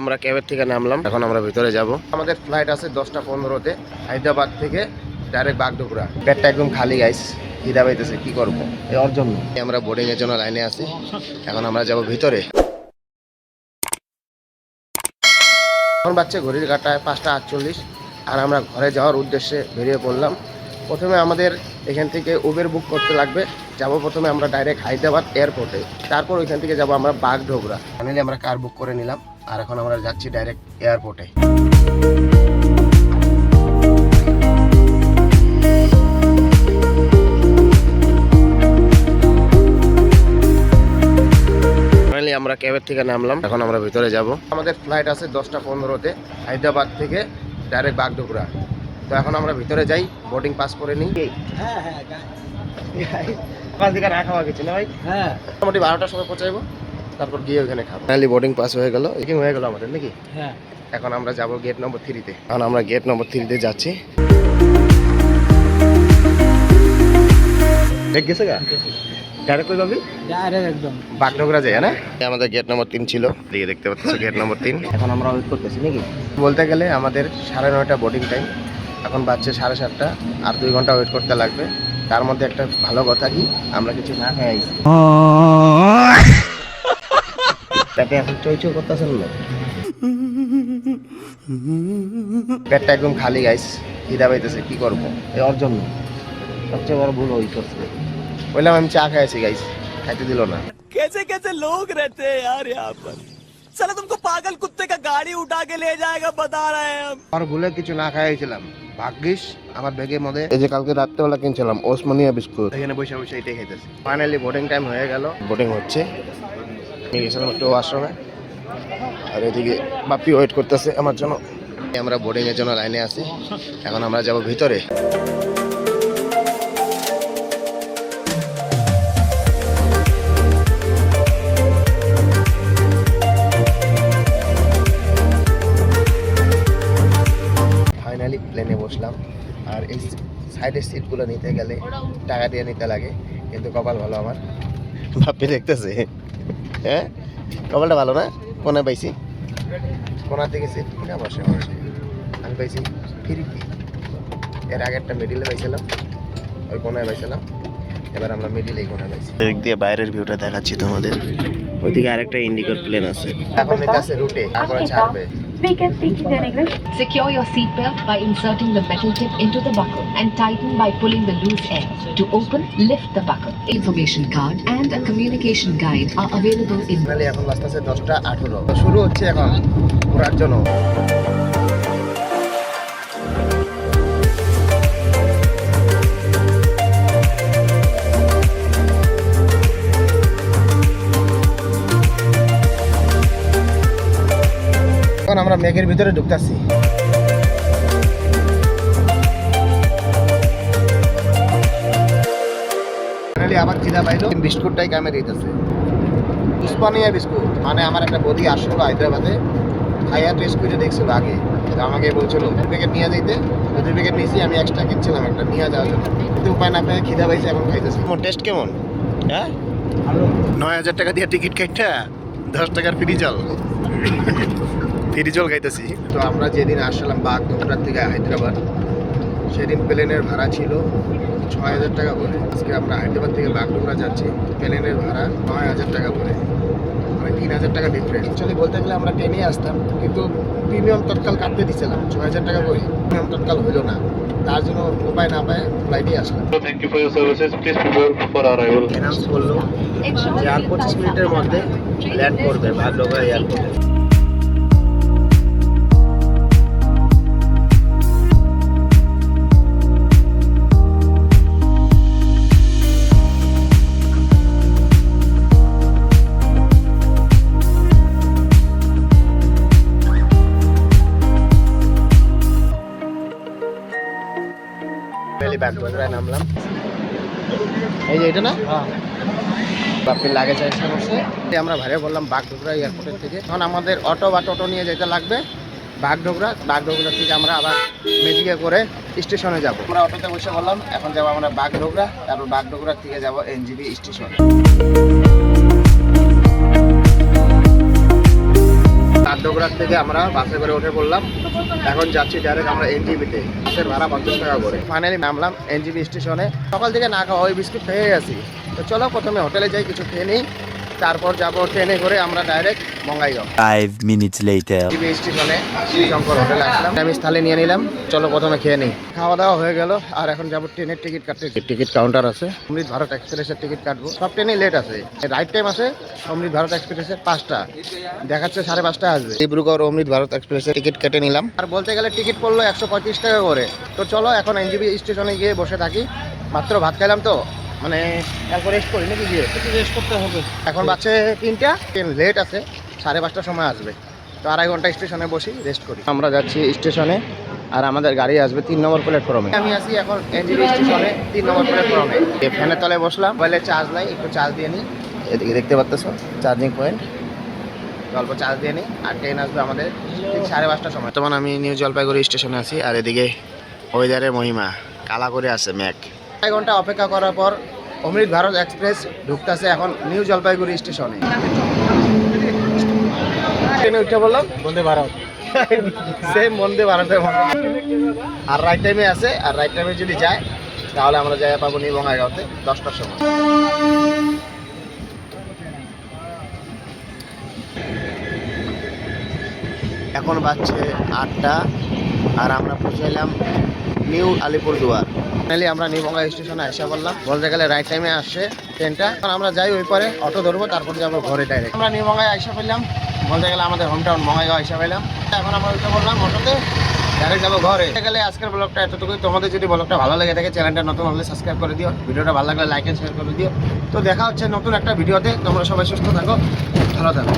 আমরা ক্যাবের থেকে নামলাম, এখন আমরা ভিতরে যাব। আমাদের ফ্লাইট আছে 10:15-তে হায়দ্রাবাদ থেকে ডাইরেক্ট বাগডোগরা। পেটটা একদম খালি গাইস, খিদা পাইতেছে, কি করবো এর জন্য আমরা বোর্ডিং এর জন্য লাইনে আছি। এখন আমরা যাব ভিতরে। এখন বাচ্চা ঘড়ির কাঁটায় 5:48 আর আমরা ঘরে যাওয়ার উদ্দেশ্যে বেরিয়ে পড়লাম। প্রথমে আমাদের এখান থেকে উবের বুক করতে লাগবে। যাব প্রথমে আমরা ডাইরেক্ট হায়দ্রাবাদ এয়ারপোর্টে, তারপর ওইখান থেকে যাব আমরা বাগডোগরা। ফাইনালি আমরা কার বুক করে নিলাম আর এখন আমরা যাচ্ছি ডাইরেক্ট এয়ারপোর্টে। ফাইনালি আমরা ক্যাবের থেকে নামলাম, এখন আমরা ভিতরে যাব। আমাদের ফ্লাইট আছে 10:15-তে হায়দ্রাবাদ থেকে ডাইরেক্ট বাগডোগরা। তো এখন আমরা ভিতরে যাই, বোর্ডিং পাস করে নিই। মোটামুটি 12টার সময় পৌঁছাইবো, তারপর গিয়ে ওইখানে খাবো। ফাইনালি বোর্ডিং পাস হয়ে গেল, এখানে হয়ে গেল আমাদের নাকি। এখন আমরা যাব গেট নম্বর 3-তে। এখন আমরা গেট নম্বর 3-তে যাচ্ছি। গেছে গা ডাইরেক্ট কই যাবি? ডাইরেক্ট একদম বাগডোগরা যায় না। আমাদের গেট নম্বর 3 ছিল, দিকে দেখতে পাচ্ছ গেট নম্বর 3। এখন আমরা ওয়েট করতেছি নাকি। বলতে গেলে আমাদের 9:30 বোর্ডিং টাইম, এখন বাজছে 7:30, আর 2 ঘন্টা ওয়েট করতে লাগবে। তার মধ্যে একটা ভালো কথা কি, আমরা কিছু না খেয়ে আইছি। পেটে এখন চইচই করতেছেন না, পেটটা একদম খালি গাইস, খিদা পাইতেছে, কি করবো এর জন্য। সবচেয়ে বড় ভুল ওই করছে, বললাম আমি চা খাইছি গাইস, খাইতে দিল না। कैसे कैसे लोग रहते हैं यार यहाँ पर, साला तुमको पागल कुत्ते का गाड़ी उठा के ले जाएगा बता रहे हैं हम। আর ভুলে কিছু না খাইছিলাম, ভাগ্যিস আমার ব্যাগের মধ্যে এই যে কালকে রাত্রেবেলা কিনছিলাম ওসমানিয়া বিস্কুট, এখানে বসে বসে এটাই খাইতেছি। ফাইনালি বোর্ডিং টাইম হয়ে গেল, বোর্ডিং হচ্ছে। আমি গেছিলাম একটু আশ্রমে, আর এদিকে বাপি ওয়েট করতেছে আমার জন্য। আমরা বোর্ডিং এর জন্য লাইনে আছি, এখন আমরা যাব ভিতরে। ফাইনালি প্লেনে বসলাম, আর এই সাইডের সিটগুলো নিতে গেলে টাকা দিয়ে নিতে লাগে, কিন্তু কপাল ভালো আমার, ভাবি দেখতেছে। হ্যাঁ কপালটা ভালো না, কোনায় পাইছি, কোনার থেকে সিট কিনা বসে বসে আমি পাইছি ফিরিতি। এর আগে একটা মিডিলে পাইছিলাম, ওই কোনায় পাইছিলাম, এবার আমরা মিডিলে এই কোনায় পাইছি। দিক দিয়ে বাইরের ভিউটা দেখাচ্ছি তোমাদের। ওইদিকে আরেকটা ইন্ডিগোর প্লেন আছে, এখন এটা আছে রুটে, তারপরে ছাড়বে। We can speak in English. Secure your seatbelt by inserting the metal tip into the buckle and tighten by pulling the loose end. To open, lift the buckle. Information card and a communication guide are available in. এখন বাজতেছে 10:18, শুরু হচ্ছে এখন ঘোরার জন্য। এখন আমরা মেঘের ভিতরে ঢুকতেছি। আবার চিদা পাইলো, বিস্কুটটাই কামে দিতেছে, উসমানিয়া বিস্কুট। মানে আমার একটা বদি আসলো হায়দ্রাবাদে, খাইয়া টেস্ট করে দেখছিল আগে, আমাকে বলছিল 2 প্যাকেট নিয়ে যাইতে। 2 প্যাকেট নিয়েছি, আমি এক্সট্রা কিনছিলাম একটা নিয়ে যাওয়ার জন্য, কিন্তু উপায় না পেয়ে খিদা পাইছে, এখন খাইতেছি। তোমার টেস্ট কেমন? হ্যাঁ 9,000 টাকা দিয়ে টিকিট কাটটা 10 টাকার ফ্রি জল, ফ্রি জল খাইতেছি। তো আমরা যেদিন আসলাম বাগডোগরা থেকে হায়দ্রাবাদ, সেদিন প্লেনের ভাড়া ছিল 6,000 টাকা করে। আজকে আমরা হায়দ্রাবাদ থেকে বাগডোগরা যাচ্ছি, প্লেনের ভাড়া 9,000 টাকা করে, মানে 3,000 টাকা ডিফারেন্স। অ্যাকচুয়ালি বলতে গেলে আমরা ট্রেনে আসতাম, কিন্তু প্রিমিয়াম তৎকাল কাটতে দিচ্ছিলাম 6,000 টাকা করে, প্রিমিয়াম তৎকাল হইল না, তার জন্য উপায় না পায় ফ্লাইটেই আসলাম। Thank you for your services. Please prepare for arrival. Announce করলো যে আর 25 মিনিটের মধ্যে ল্যান্ড করবে বাগডোগরা এয়ারপোর্টে। বাগডোগরায় নামলাম, এই যে এটা না, বাপির লাগেজ এসে বসে। আমরা ভাড়া বললাম বাগডোগরা এয়ারপোর্টের থেকে। এখন আমাদের অটো বা টোটো নিয়ে যেতে লাগবে বাগডোগরা। বাগডোগরা থেকে আমরা আবার ম্যাজিকে করে স্টেশনে যাব। আমরা অটোতে বসে বললাম এখন যাবো আমরা বাগডোগরা, তারপর বাগডোগরা থেকে যাব এনজিবি স্টেশন। আদ্যগ্রাম থেকে আমরা বাসে করে উঠে পড়লাম, এখন যাচ্ছি ডাইরেক্ট আমরা এনজিবিতে। বাসের ভাড়া 50 টাকা করে। ফাইনালি নামলাম এনজিবি স্টেশনে। সকাল থেকে না খাওয়া ওই বিস্কুট খেয়ে গেছি, তো চলো প্রথমে হোটেলে যাই, কিছু খেয়ে নিই, তারপর যাবো ট্রেনে করে আমরা direct Bongaigaon. 5 minutes later. NGB স্টেশনে শঙ্কর হোটেলে আসলাম, আমি থালি নিয়ে নিলাম। চলো প্রথমে খেয়ে নিই। খাওয়া দাওয়া হয়ে গেল, আর এখন যাবো ট্রেনের টিকিট কাটতে। টিকিট কাউন্টার আছে, অমৃত ভারত এক্সপ্রেসের টিকিট কাটবো। সব ট্রেনই লেট আছে, রাইট টাইম আছে অমৃত ভারত এক্সপ্রেসের 5টা, দেখাচ্ছে 5:30 আসবে। ডিব্রুগড় অমৃত ভারত এক্সপ্রেসের টিকিট কেটে নিলাম। আর বলতে গেলে টিকিট পড়লো 135 টাকা করে। তো চলো এখন এনজিবি স্টেশনে গিয়ে বসে থাকি। মাত্র ভাত খাইলাম তো, মানে এরপর রেস্ট করি নাকি, গিয়ে রেস্ট করতে হবে। এখন বাচ্চা 3টা, ট্রেন লেট আছে, 5:30টার সময় আসবে। তো 2.5 ঘন্টা স্টেশনে বসি, রেস্ট করি। আমরা যাচ্ছি স্টেশনে, আর আমাদের গাড়ি আসবে 3 নম্বর প্ল্যাটফর্মে। আমি আছি এখন এনজিবি স্টেশনে 3 নম্বর প্ল্যাটফর্মে। ফ্যানের তলায় বসলাম, মোবাইলে চার্জ নাই, একটু চার্জ দিয়ে নিই। এদিকে দেখতে পাচ্ছ চার্জিং পয়েন্ট, অল্প চার্জ দিয়ে নিই। আর ট্রেন আসবে আমাদের ঠিক 5:30টার সময়। তখন আমি নিউ জলপাইগুড়ি স্টেশনে আছি, আর এদিকে ওয়েদারের মহিমা, কালা করে আছে মেঘ। 2 ঘন্টা অপেক্ষা করার পর অমৃত ভারত এক্সপ্রেস ঢুকতেছে এখন নিউ জলপাইগুড়ি স্টেশনে। ট্রেনে উঠে বললাম বন্দে ভারত, সেম বন্দে ভারতের মতো। আর রাইট টাইমে আছে, আর রাইট টাইমে যদি যায় তাহলে আমরা যাই পাবো নিউ বঙ্গাইগাঁওতে 10টার সময়। এখন বাজছে 8টা, আর আমরা পৌঁছাইলাম নিউ আলিপুরদুয়ার। ফাইনালি আমরা নিউ বঙ্গাইগাঁও স্টেশনে এসে বললাম, বলতে গেলে রাইট টাইমে আসছে ট্রেনটা। এখন আমরা যাই ওই পরে অটো ধরবো, তারপর যাবো ঘরে ডাইরেক্ট। আমরা নিউ বঙ্গাইগাঁও এসে ফেললাম, বলতে গেলে আমাদের হোম টাউন বঙ্গাইগাঁও এসে ফেললাম। এখন আমরা উঠে বললাম অটোতে, ডাইরেক্ট যাবো ঘরে। গেলে আজকের ব্লগটা এতটুকুই। তোমাদের যদি ব্লগটা ভালো লেগে থাকে, চ্যানেলটা নতুন হলে সাবস্ক্রাইব করে দিও, ভিডিওটা ভালো লাগলে লাইক এন্ড শেয়ার করে দিও। তো দেখা হচ্ছে নতুন একটা ভিডিওতে। তোমরা সবাই সুস্থ থাকো, ভালো থাকো।